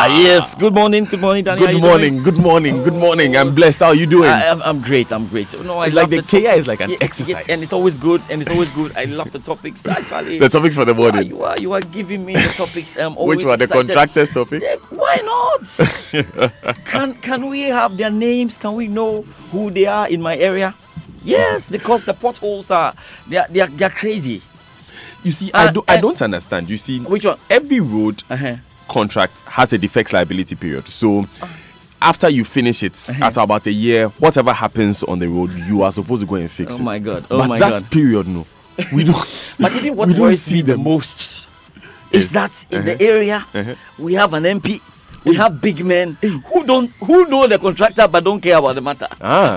Yes. Good morning, Danny. Good morning. I'm blessed. How are you doing? I'm great. No, it's like the KI is like an exercise. Yes, and it's always good. I love the topics. Actually, the topics for the morning. You are giving me the topics. Which one? The contractors topic? Why not? Can we have their names? Can we know who they are in my area? Yes, because the potholes they're crazy. You see, I don't understand. You see, which one? Every road contract has a defects liability period. So after you finish it, after about a year, whatever happens on the road, you are supposed to go and fix it. Oh my God! But that's period, no. We don't. But even what worries me the most is that in the area we have an MP. We have big men who know the contractor but don't care about the matter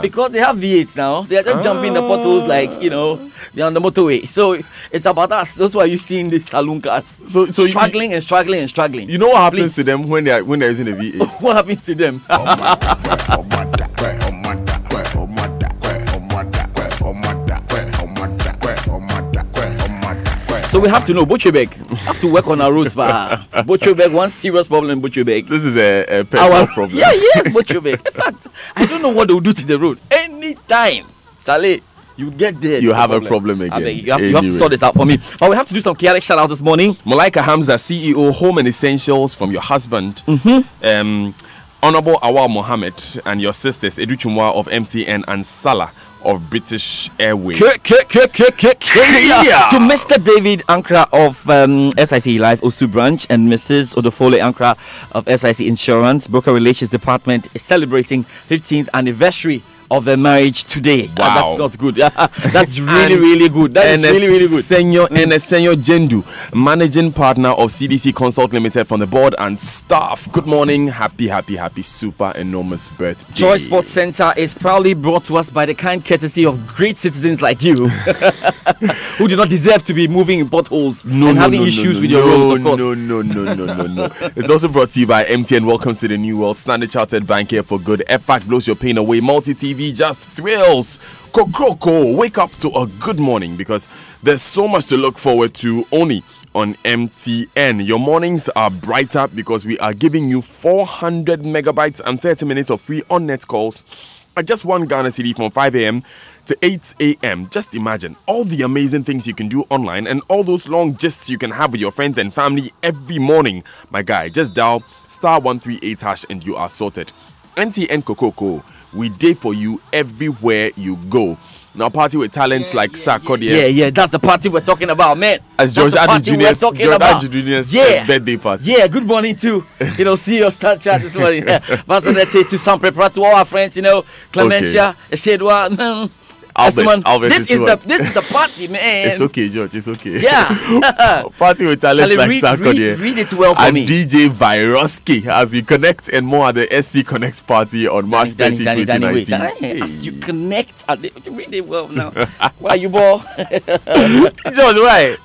because they have V8s now. They are just jumping the potholes like they're on the motorway. So it's about us. That's why you're seeing these saloon cars struggling. You know what happens to them when they're using the V8? What happens to them? So we have to know Bochebek. Have to work on our roads, but Bochebek, one serious problem in Bochebek. This is a personal problem. Yes, Bochebek. In fact, I don't know what they will do to the road. Anytime, Charlie, you get there. You have a problem again. You have to sort this out for me. But we have to do some chaotic shout out this morning. Malaika Hamza, CEO, Home and Essentials, from your husband. Honorable Awal Mohammed and your sisters, Edu Chumwa of MTN and Salah of British Airways. To Mr. David Ankra of SIC Life Osu Branch and Mrs. Odofole Ankra of SIC Insurance, Broker Relations Department is celebrating 15th anniversary of their marriage today. Wow. That's not good. That's really good. That is really good. Senor Jendu, Managing Partner of CDC Consult Limited, from the board and staff. Good morning. Happy, super enormous birthday. Joy Sports Center is proudly brought to us by the kind courtesy of great citizens like you who do not deserve to be moving in potholes and having issues with your roads, of course. No. It's also brought to you by MTN. Welcome to the new world. Standard Chartered Bank, here for good. FPAC blows your pain away. Multi-TV just thrills. Kokroko, wake up to a good morning because there's so much to look forward to only on MTN. Your mornings are brighter because we are giving you 400 megabytes and 30 minutes of free on-net calls at just one Ghana cedi from 5 a.m. to 8 a.m. Just imagine all the amazing things you can do online and all those long gists you can have with your friends and family every morning. My guy, just dial *138# and you are sorted. MTN Kokoko, we day for you everywhere you go. Now, party with talents like Sarkodie. Yeah, that's the party we're talking about, man. As George Addy Jr.'s birthday party. Yeah, good morning to, see your start chat this morning. Vasanete to some prepare to all our friends, Clemencia, Esedwa, Albert, this is the party, man. It's okay, George. It's okay. Yeah. Party with talents like Sarkodie. Read it well for me. And DJ Viroski as we connect and more at the SC Connects party on March 30, 2019. As you connect, read it well now. Why you ball? George, why?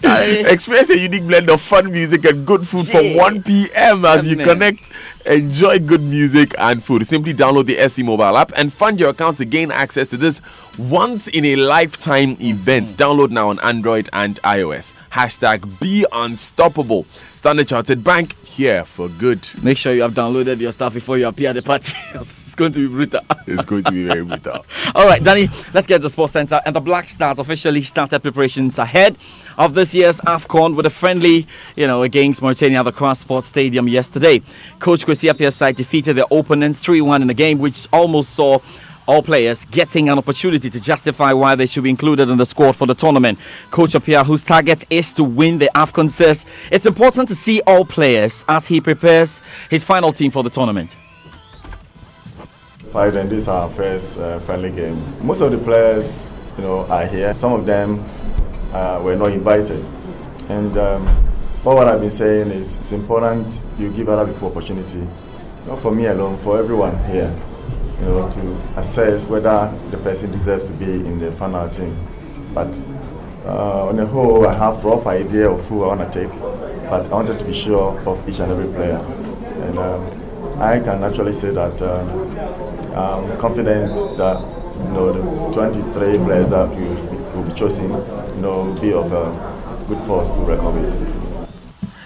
Experience a unique blend of fun music and good food from 1 p.m. as you connect. Enjoy good music and food. Simply download the SC mobile app and fund your accounts to gain access to this once-in-a-lifetime event. Download now on Android and iOS. #Be Unstoppable. Standard Chartered Bank, here for good. Make sure you have downloaded your stuff before you appear at the party. It's going to be brutal. It's going to be very brutal. All right, Danny, let's get to the Sports Center. And the Black Stars officially started preparations ahead of this year's AFCON with a friendly, against Mauritania at the Cross Sports Stadium yesterday. Coach Kwesi Appiah's side defeated their opponents 3-1 in a game which almost saw all players getting an opportunity to justify why they should be included in the squad for the tournament. Coach Appiah, whose target is to win the AFCON, says it's important to see all players as he prepares his final team for the tournament. And this is our first friendly game. Most of the players, are here. Some of them were not invited. And what I've been saying is it's important you give other people opportunity, not for me alone, for everyone here. To assess whether the person deserves to be in the final team. But on the whole, I have a rough idea of who I want to take, but I wanted to be sure of each and every player. And I can actually say that I'm confident that the 23 players that will be chosen, will be of good force to reckon with.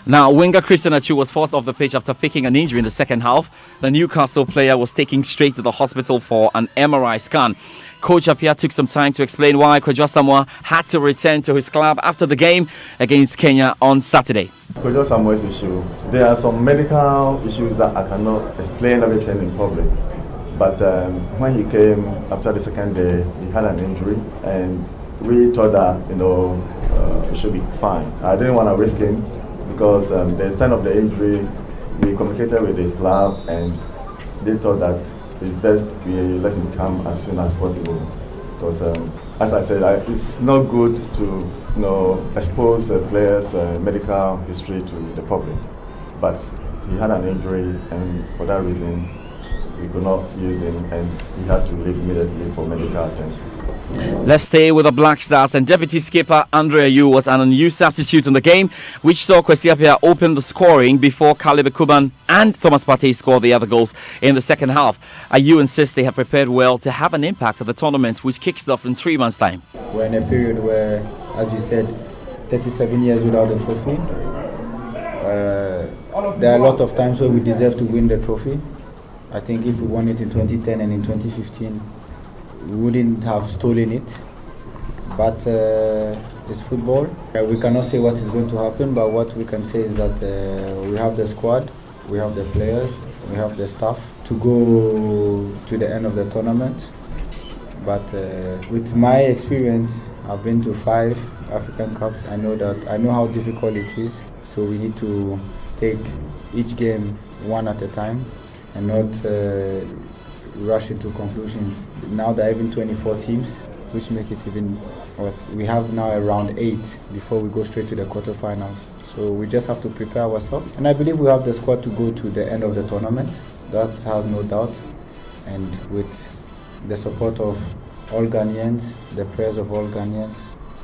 Now, winger Christian Atsu was forced off the pitch after picking an injury in the second half. The Newcastle player was taken straight to the hospital for an MRI scan. Coach Appiah took some time to explain why Kwadwo Asamoah had to return to his club after the game against Kenya on Saturday. Kwadwo Asamoah's issue, there are some medical issues that I cannot explain everything in public. But when he came after the second day, he had an injury, and we thought that he should be fine. I didn't want to risk him because the extent of the injury, we communicated with his club, and they thought that it's best we let him come as soon as possible. Because, as I said, it's not good to expose a player's medical history to the public. But he had an injury, and for that reason, we could not use him, and he had to leave immediately for medical attention. Let's stay with the Black Stars, and deputy skipper Andre Ayew was an unused substitute in the game, which saw Kwesi Appiah open the scoring before Caleb Ekuban and Thomas Partey scored the other goals in the second half. Ayew insists they have prepared well to have an impact at the tournament, which kicks off in 3 months' time. We're in a period where, as you said, 37 years without a trophy. There are a lot of times where we deserve to win the trophy. I think if we won it in 2010 and in 2015, we wouldn't have stolen it. But it's football. We cannot say what is going to happen, but what we can say is that we have the squad, we have the players, we have the staff to go to the end of the tournament. But with my experience, I've been to 5 African Cups. I know how difficult it is. So we need to take each game one at a time and not rush into conclusions. Now there are even 24 teams, which make it even what we have now around 8 before we go straight to the quarterfinals. So we just have to prepare ourselves, and I believe we have the squad to go to the end of the tournament. That has no doubt, and with the support of all Ghanaians, the prayers of all Ghanaians,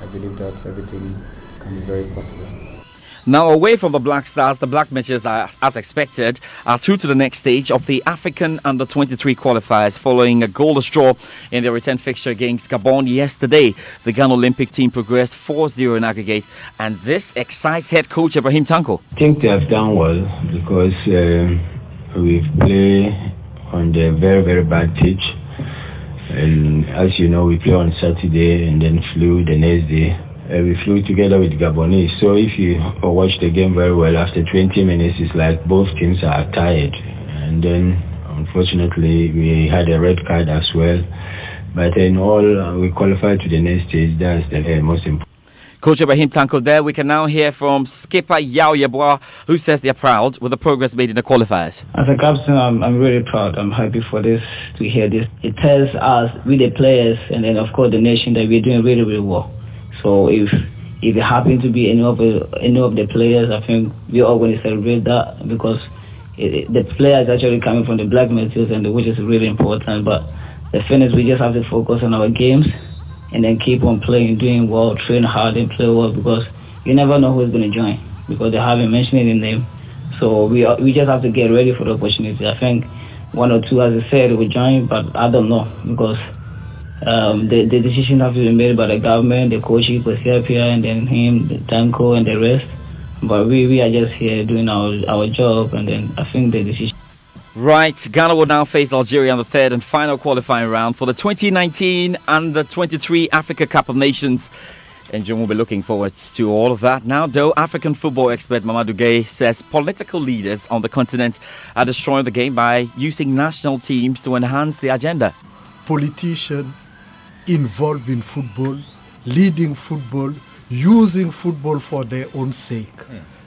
I believe that everything can be very possible. Now, away from the Black Stars, the Black Matches, as expected, are through to the next stage of the African Under-23 qualifiers following a goalless draw in their return fixture against Gabon yesterday. The Ghana Olympic team progressed 4-0 in aggregate, and this excites head coach Ibrahim Tanko. I think they have done well because we play on the very, very bad pitch. And as you know, we play on Saturday and then flew the next day. We flew together with Gabonese. So if you watch the game very well, after 20 minutes, it's like both teams are tired. And then, unfortunately, we had a red card as well. But in all, we qualified to the next stage. That's the most important. Coach Ibrahim Tanko there. We can now hear from skipper Yao Yeboah, who says they're proud with the progress made in the qualifiers. As a captain, I'm really proud. I'm happy for this, to hear this. It tells us, we the players, and then of course the nation, that we're doing really, really well. So if it happens to be any of the players, I think we're all going to celebrate that, because the players actually coming from the Black Matches, and which is really important. But the thing is, we just have to focus on our games and then keep on playing, doing well, train hard and play well, because you never know who's going to join, because they haven't mentioned the name. So we just have to get ready for the opportunity. I think 1 or 2, as I said, will join, but I don't know, because the decision has to be made by the government, the coach, Kwesi Appiah, and then him, the Tanko, and the rest. But we are just here doing our job, and then I think the decision. Right, Ghana will now face Algeria in the third and final qualifying round for the 2019 Under-23 Africa Cup of Nations. And John will be looking forward to all of that. Now, though, African football expert Mamadou Gueye says political leaders on the continent are destroying the game by using national teams to enhance the agenda. Politicians involved in football, leading football, using football for their own sake.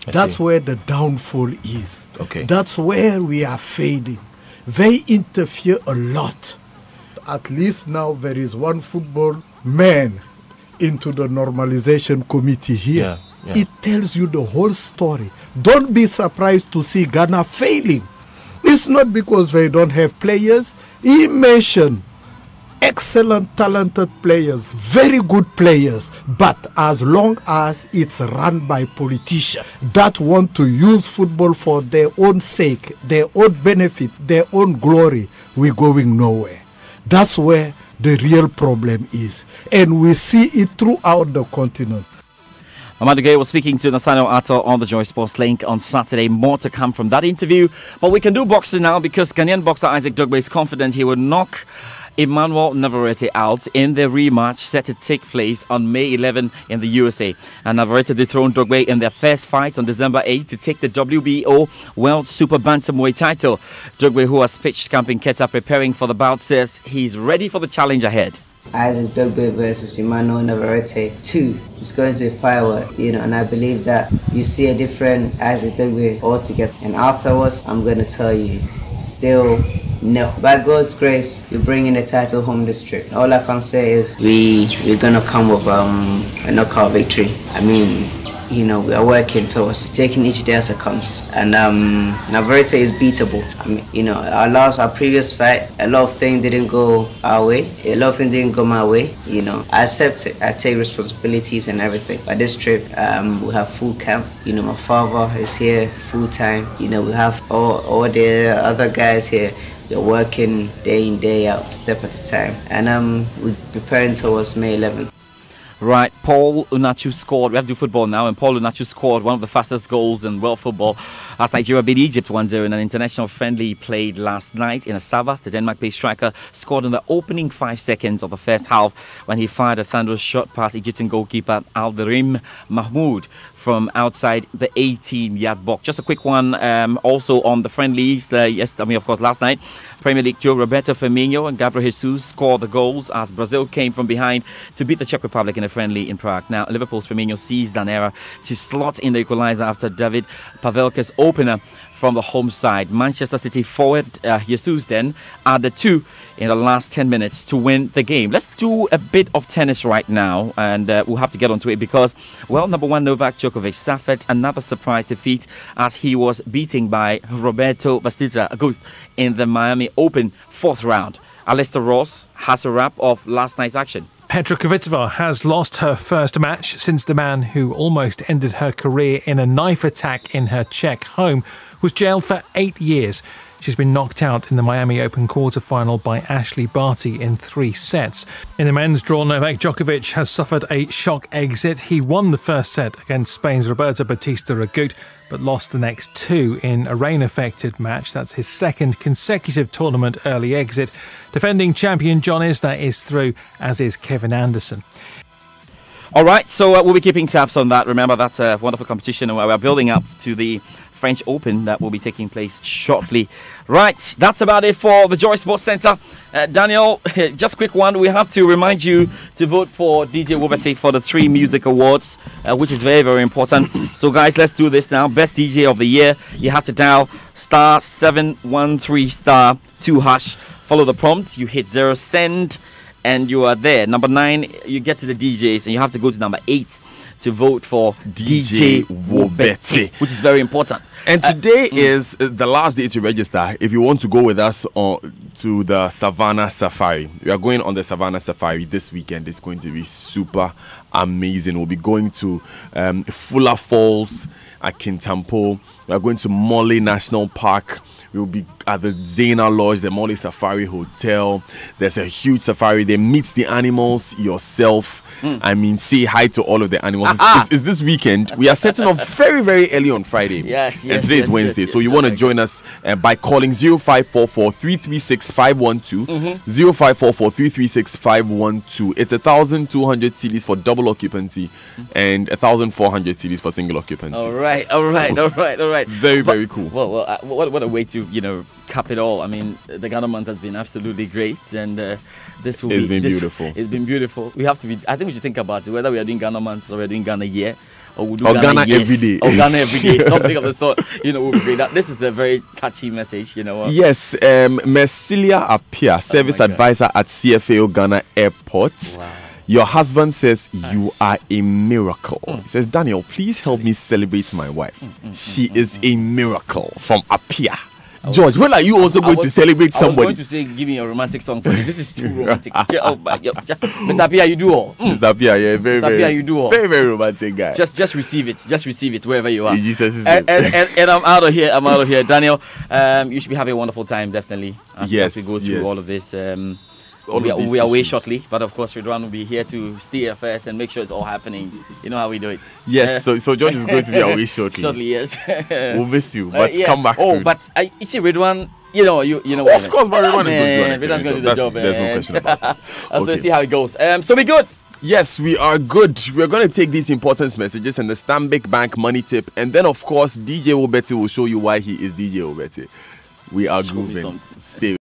That's where the downfall is. Okay. That's where we are fading. They interfere a lot. At least now there is one football man into the normalization committee here. Yeah. It tells you the whole story. Don't be surprised to see Ghana failing. It's not because they don't have players. He mentioned excellent, talented players, very good players, but as long as it's run by politicians that want to use football for their own sake, their own benefit, their own glory, we're going nowhere. That's where the real problem is. And we see it throughout the continent. Amadou Gueye was speaking to Nathaniel Atto on the Joy Sports Link on Saturday. More to come from that interview. But we can do boxing now because Ghanaian boxer Isaac Dogbe is confident he will knock Emmanuel Navarrete out in the rematch set to take place on May 11 in the USA. And Navarrete dethroned Dogbe in their first fight on December 8 to take the WBO World Super Bantamweight title. Dogbe, who has pitched camp in Quetta preparing for the bout, says he's ready for the challenge ahead. Isaac Dogbe versus Emmanuel Navarrete 2 is going to be firework, and I believe that you see a different Isaac Dogbe altogether. And afterwards, I'm going to tell you, still no. By God's grace, we're bringing the title home this trip. All I can say is we're going to come with a knockout victory. I mean, we are working towards taking each day as it comes. And Navarrete is beatable. I mean, our previous fight, a lot of things didn't go our way. A lot of things didn't go my way. I accept it. I take responsibilities and everything. But this trip, we have full camp. My father is here full time. We have all the other guys here. We're working day in, day out, step at a time. And we're preparing towards May 11th. Right, Paul Unachu scored. We have to do football now, and Paul Unachu scored one of the fastest goals in world football as Nigeria beat Egypt 1-0 in an international friendly played last night in Asaba. The Denmark-based striker scored in the opening 5 seconds of the first half when he fired a thunderous shot past Egyptian goalkeeper Alderim Mahmoud from outside the 18-yard box. Just a quick one also on the friendlies. Of course, last night, Premier League duo Roberto Firmino and Gabriel Jesus scored the goals as Brazil came from behind to beat the Czech Republic in a friendly in Prague. Now, Liverpool's Firmino seized an error to slot in the equaliser after David Pavelka's opener from the home side. Manchester City forward Jesus then added 2 in the last 10 minutes to win the game. Let's do a bit of tennis right now, and we'll have to get onto it because, number one, Novak Djokovic suffered another surprise defeat as he was beaten by Roberto Bautista Agut in the Miami Open 4th round. Alistair Ross has a wrap of last night's action. Petra Kvitova has lost her first match since the man who almost ended her career in a knife attack in her Czech home was jailed for 8 years. She's been knocked out in the Miami Open quarter-final by Ashley Barty in 3 sets. In the men's draw, Novak Djokovic has suffered a shock exit. He won the first set against Spain's Roberto Bautista Agut, but lost the next 2 in a rain-affected match. That's his second consecutive tournament early exit. Defending champion John Isner is through, as is Kevin Anderson. All right, so we'll be keeping tabs on that. Remember, that's a wonderful competition, and we're building up to the French Open that will be taking place shortly. Right, that's about it for the Joy Sports Centre. Daniel, just quick one. We have to remind you to vote for DJ Wobete for the 3 music awards, which is very, very important. So, guys, let's do this now. Best DJ of the year. You have to dial *713*2#. Follow the prompt. You hit 0, send, and you are there. Number 9, you get to the DJs, and you have to go to number 8 to vote for DJ Wobete, which is very important. And today is the last day to register if you want to go with us to the Savannah Safari. We are going on the Savannah Safari this weekend. It's going to be super amazing. We'll be going to Fuller Falls at Kintampo. We are going to Molly National Park. We will be at the Zena Lodge, the Molly Safari Hotel. There's a huge safari. They meet the animals yourself. I mean, say hi to all of the animals. It's this weekend. We are setting off very, very early on Friday. Yes. And today is Wednesday. So you want to join us by calling 0544 336 512. 0544 336 512. It's 1,200 cedis for double occupancy and 1,400 cedis for single occupancy. All right. Very, very cool. Well, what a way to cap it all. I mean, the Ghana month has been absolutely great, and this will be beautiful. It's been beautiful. We have to be. I think we should think about it, whether we are doing Ghana month or we're doing Ghana year, or we'll do Ghana every day, or Ghana every day, something of the sort. Will be great. This is a very touchy message. Yes, Mercilia Apia, service advisor at CFAO Ghana Airport. Wow. Your husband says you are a miracle. He says, Daniel, please help me celebrate my wife. She is a miracle from Apia. George, when are you also going to celebrate somebody? I was going to say, give me a romantic song for me. This is too romantic. Mr. Apia, you do all. Mr. Apia, yeah, very, Mr. Apia, you do all. Very, very romantic guy. Just receive it. Just receive it wherever you are. In Jesus' name. And I'm out of here. Daniel, you should be having a wonderful time, definitely. As we go through all of this. all we of are, these we are away issues. shortly, but of course Ridwan will be here to steer first and make sure it's all happening. You know how we do it. Yes, so George is going to be away shortly. Shortly, yes. We'll miss you, but Yeah. come back Oh, soon. but you see, Ridwan, you know Oh, of course, but Ridwan is going to do an Ridwan's going to do the excellent job. There's no question about it. So Okay. see how it goes. So be good. Yes, we are good. We're going to take these important messages and the Stanbic Bank money tip, and then of course DJ Obeti will show you why he is DJ Obeti. We are Show me grooving. something. Stay